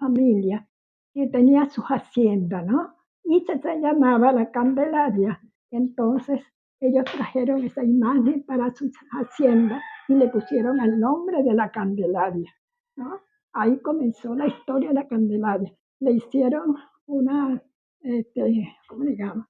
familia que tenía sus haciendas, ¿no? Y se llamaba la Candelaria. Entonces ellos trajeron esa imagen para sus haciendas y le pusieron el nombre de la Candelaria, ¿no? Ahí comenzó la historia de la Candelaria. Le hicieron una, ¿cómo le llaman?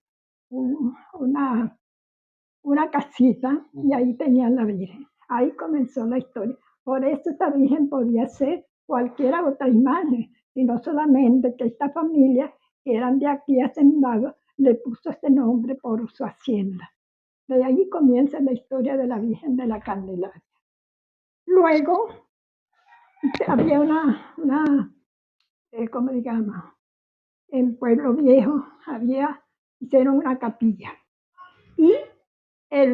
Una casita y ahí tenían la Virgen. Ahí comenzó la historia. Por eso esta Virgen podía ser cualquier otra imagen, sino solamente que esta familia, que eran de aquí hacendados, le puso este nombre por su hacienda. De ahí comienza la historia de la Virgen de la Candelaria. Luego había ¿cómo digamos? En Pueblo Viejo hicieron una capilla. Y el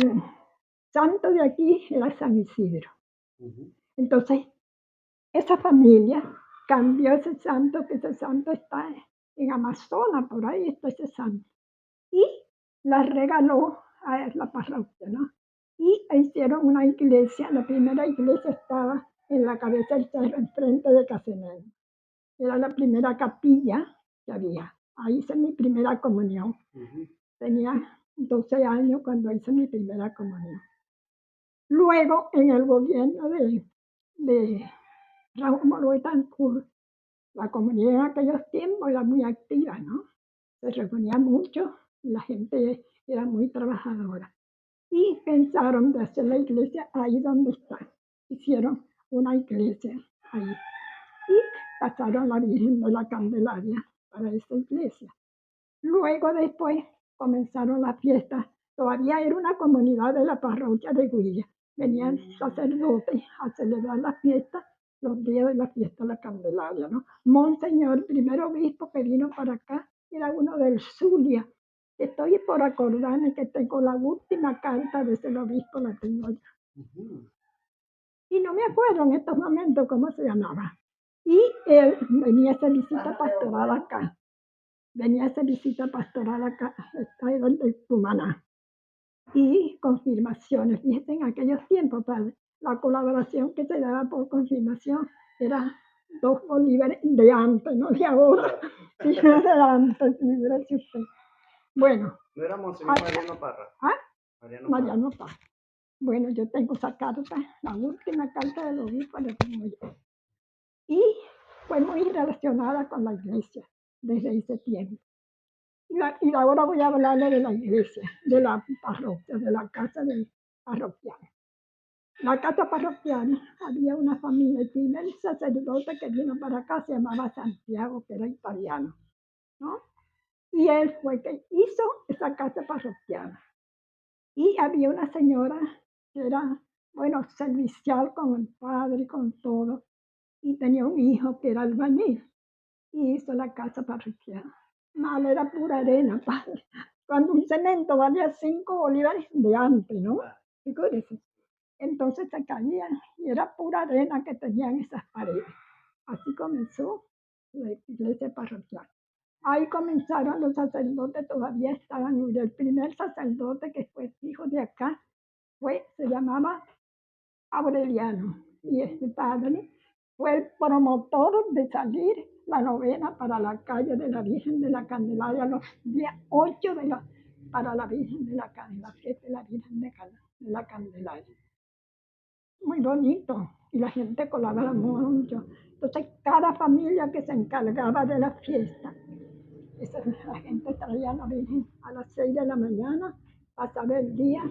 santo de aquí era San Isidro. Entonces, esa familia cambió ese santo, que ese santo está en Amazonas, por ahí está ese santo. Y la regaló a la parroquia, ¿no? Y hicieron una iglesia, la primera iglesia estaba en la cabeza del cerro, enfrente de Casenel. Era la primera capilla que había. Ahí hice mi primera comunión. Tenía 12 años cuando hice mi primera comunión. Luego, en el gobierno de Raúl Moro Betancourt, la comunidad en aquellos tiempos era muy activa, ¿no? Se reunía mucho y la gente era muy trabajadora. Y pensaron de hacer la iglesia ahí donde está. Hicieron una iglesia ahí. Y pasaron la Virgen de la Candelaria para esa iglesia. Luego después comenzaron las fiestas. Todavía era una comunidad de la parroquia de Guilla. Venían sacerdotes a celebrar las fiestas, los días de la fiesta de la Candelaria, ¿no? Monseñor, primer obispo que vino para acá, era uno del Zulia. Estoy por acordarme que tengo la última carta de ese obispo, la tengo yo. Y no me acuerdo en estos momentos cómo se llamaba. Y él venía a hacer visita pastoral acá. Está en el Cumaná. Y confirmaciones. Fíjense, en aquellos tiempos, padre, la colaboración que se daba por confirmación era 2 bolívares de antes, no de ahora, sino de antes, figúrese usted. Bueno. ¿No era Monseñor Mariano Parra? Mariano Parra. Bueno, yo tengo esa carta, la última carta del obispo la tengo yo. Y fue muy relacionada con la iglesia desde ese tiempo. Y ahora voy a hablarle de la iglesia, de la parroquia, de la casa parroquial. La casa parroquial había una familia, el primer sacerdote que vino para acá se llamaba Santiago, que era italiano, ¿no? Y él fue el que hizo esa casa parroquial. Y había una señora que era, bueno, servicial con el padre, con todo, y tenía un hijo que era albañil, y hizo la casa parroquial. Mal, era pura arena, padre. Cuando un cemento valía 5 bolívares de antes, ¿no? Figúrese. Entonces se caían y era pura arena que tenían esas paredes. Así comenzó la iglesia parroquial. Ahí comenzaron los sacerdotes, todavía estaban. El primer sacerdote que fue hijo de acá se llamaba Aureliano. Y este padre fue el promotor de salir la novena para la calle de la Virgen de la Candelaria los días 8 para la Virgen de la Candelaria, la fiesta de la Virgen de la Candelaria. Muy bonito, y la gente colaboraba mucho. Entonces, cada familia que se encargaba de la fiesta, la gente traía a la Virgen a las 6 de la mañana, pasaba el día,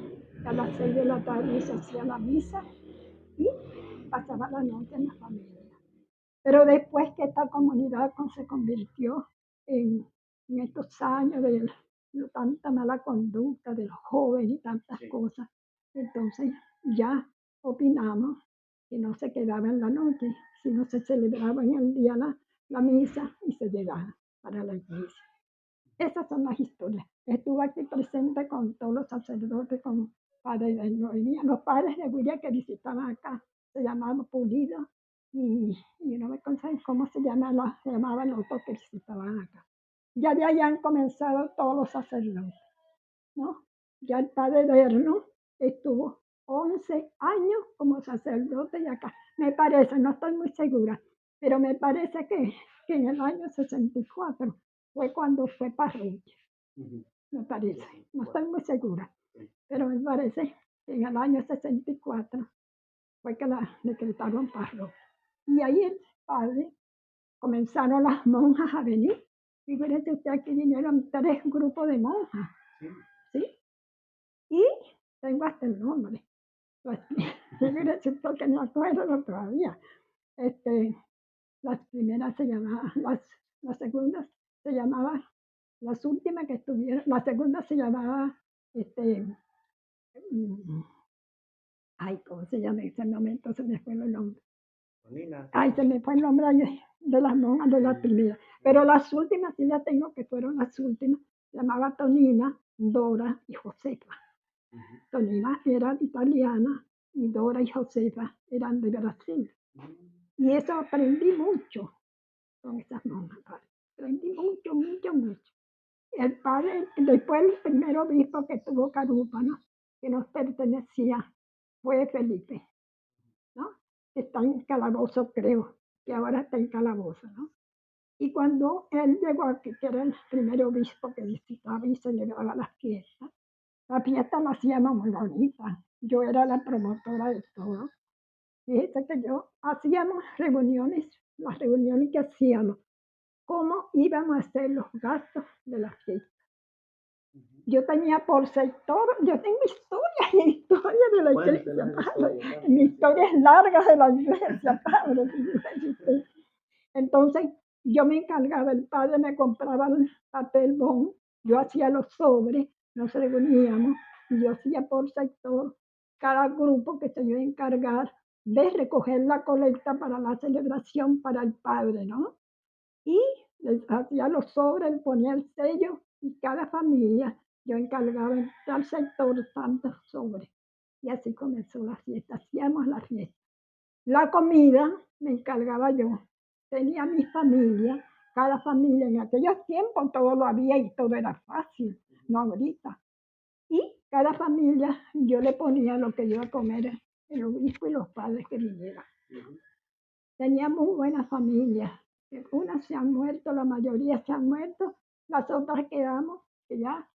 y a las 6 de la tarde se hacía la misa y pasaba la noche en la familia. Pero después que esta comunidad se convirtió en estos años de tanta mala conducta de los jóvenes y tantas cosas, entonces ya opinamos que no se quedaba en la noche, sino se celebraba en el día la misa y se llegaba para la iglesia. Esas son las historias. Estuve aquí presente con todos los sacerdotes, con padres de Noemí, los padres de Guilla que visitaban acá. Se llamaban Pulido y no me acuerdo cómo se llamaban los otros que visitaban acá. Ya de allá han comenzado todos los sacerdotes, ¿no? Ya el padre Derno estuvo 11 años como sacerdote y acá. Me parece, no estoy muy segura, pero me parece que que en el año 64 fue cuando fue parroquia, me parece. No estoy muy segura, pero me parece que en el año 64 fue que la decretaron parroquia. Y ahí el padre, comenzaron las monjas a venir. Fíjense usted, aquí vinieron 3 grupos de monjas, ¿sí? Y tengo hasta el nombre. Pues, fíjense usted que me acuerdo todavía. Las primeras se llamaban, las segundas se llamaban, las últimas que estuvieron, la segunda se llamaba, mm, ay, ¿cómo se llama en ese momento? Se me fue el nombre. Nina. Ay, se me fue el nombre de las monjas de la primera. Pero las últimas sí las tengo, que fueron las últimas. Se llamaba Tonina, Dora y Josefa. Tonina era italiana y Dora y Josefa eran de Brasil. Y eso aprendí mucho con esas monjas, padre. Aprendí mucho, mucho, mucho. El padre, después el primer obispo que tuvo Carúpano, que nos pertenecía, fue Felipe, ¿no? Está en calabozo, creo, que ahora está en calabozo, ¿no? Y cuando él llegó aquí, que era el primer obispo que visitaba y celebraba las fiestas, la fiesta la hacíamos muy bonita. Yo era la promotora de todo. Fíjese que yo hacíamos reuniones, las reuniones que hacíamos, cómo íbamos a hacer los gastos de la fiesta. Yo tenía por sector, yo tengo historias y historias de la iglesia, padre. Mi historia es larga de la iglesia, padre. Entonces, yo me encargaba, el padre me compraba el papel bond, yo hacía los sobres, nos reuníamos y yo hacía por sector cada grupo que se iba a encargar de recoger la colecta para la celebración para el padre, ¿no? Y les hacía los sobres, le ponía el sello y cada familia yo encargaba en tal sector tantos sobres. Y así comenzó la fiesta, hacíamos la fiesta. La comida me encargaba yo. Tenía mi familia, cada familia en aquellos tiempos todo lo había y todo era fácil, no ahorita. Y cada familia yo le ponía lo que iba a comer el obispo y los padres que vinieran. Tenía muy buenas familias. Unas se han muerto, la mayoría se han muerto, las otras quedamos, que ya,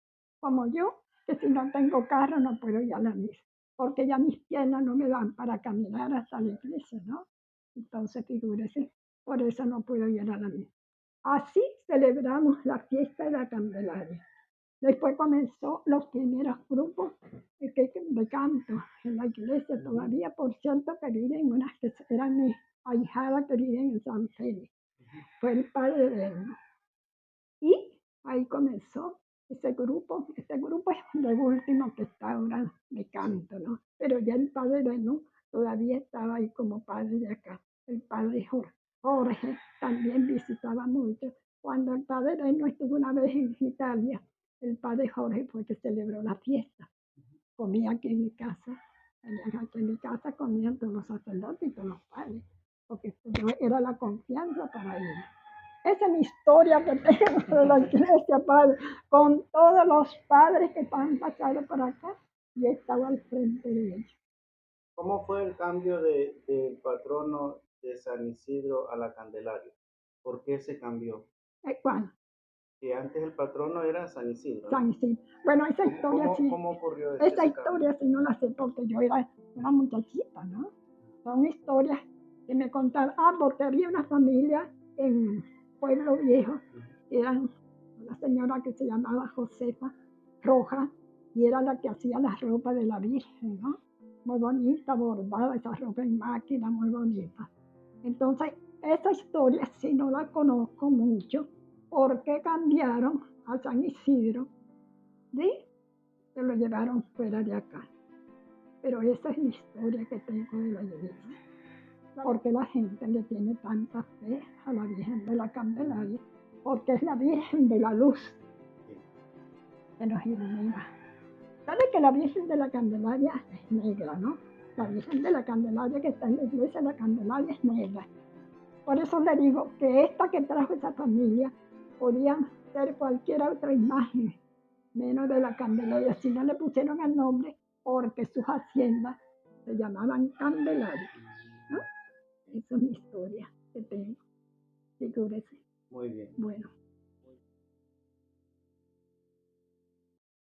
como yo, que si no tengo carro no puedo ir a la misa, porque ya mis piernas no me dan para caminar hasta la iglesia, ¿no? Entonces, figúrese, por eso no puedo ir a la misa. Así celebramos la fiesta de la Candelaria. Después comenzó los primeros grupos de canto en la iglesia todavía, por cierto, que viven unas que eran mis ahijadas que viven en San Félix. Fue el padre de él. Y ahí comenzó ese grupo. Este grupo es el último que está ahora de canto, ¿no? Pero ya el padre de él todavía estaba ahí como padre de acá. El padre Jorge también visitaba mucho. Cuando el padre de él estuvo una vez en Italia, el padre Jorge fue que celebró la fiesta. Comía aquí en mi casa. Aquí en mi casa comían todos los sacerdotes y todos los padres, porque yo era la confianza para ellos. Esa es mi historia que tengo de la iglesia, padre, con todos los padres que han pasado por acá y he estado al frente de ellos. ¿Cómo fue el cambio del patrono de San Isidro a la Candelaria? ¿Por qué se cambió? ¿Cuál? Que antes el patrono era San Isidro, ¿no? San Isidro. Bueno, esa historia sí. ¿Cómo ocurrió Esa ese historia sí no la sé porque yo era una muchachita, ¿no? Son historias que me contaron. Porque había una familia en Pueblo Viejo, eran una señora que se llamaba Josefa Roja y era la que hacía las ropas de la Virgen, ¿no? Muy bonita, bordada, esa ropa en máquina, muy bonita. Entonces, esa historia sí no la conozco mucho, porque cambiaron a San Isidro, ¿sí? Se lo llevaron fuera de acá. Pero esa es la historia que tengo de la iglesia. Porque la gente le tiene tanta fe a la Virgen de la Candelaria, porque es la Virgen de la Luz que nos ilumina. ¿Sabe que la Virgen de la Candelaria es negra, no? La Virgen de la Candelaria que está en la iglesia de la Candelaria es negra. Por eso le digo que esta que trajo esa familia podían ser cualquier otra imagen, menos de la Candelaria. Si no le pusieron el nombre porque sus haciendas se llamaban Candelaria.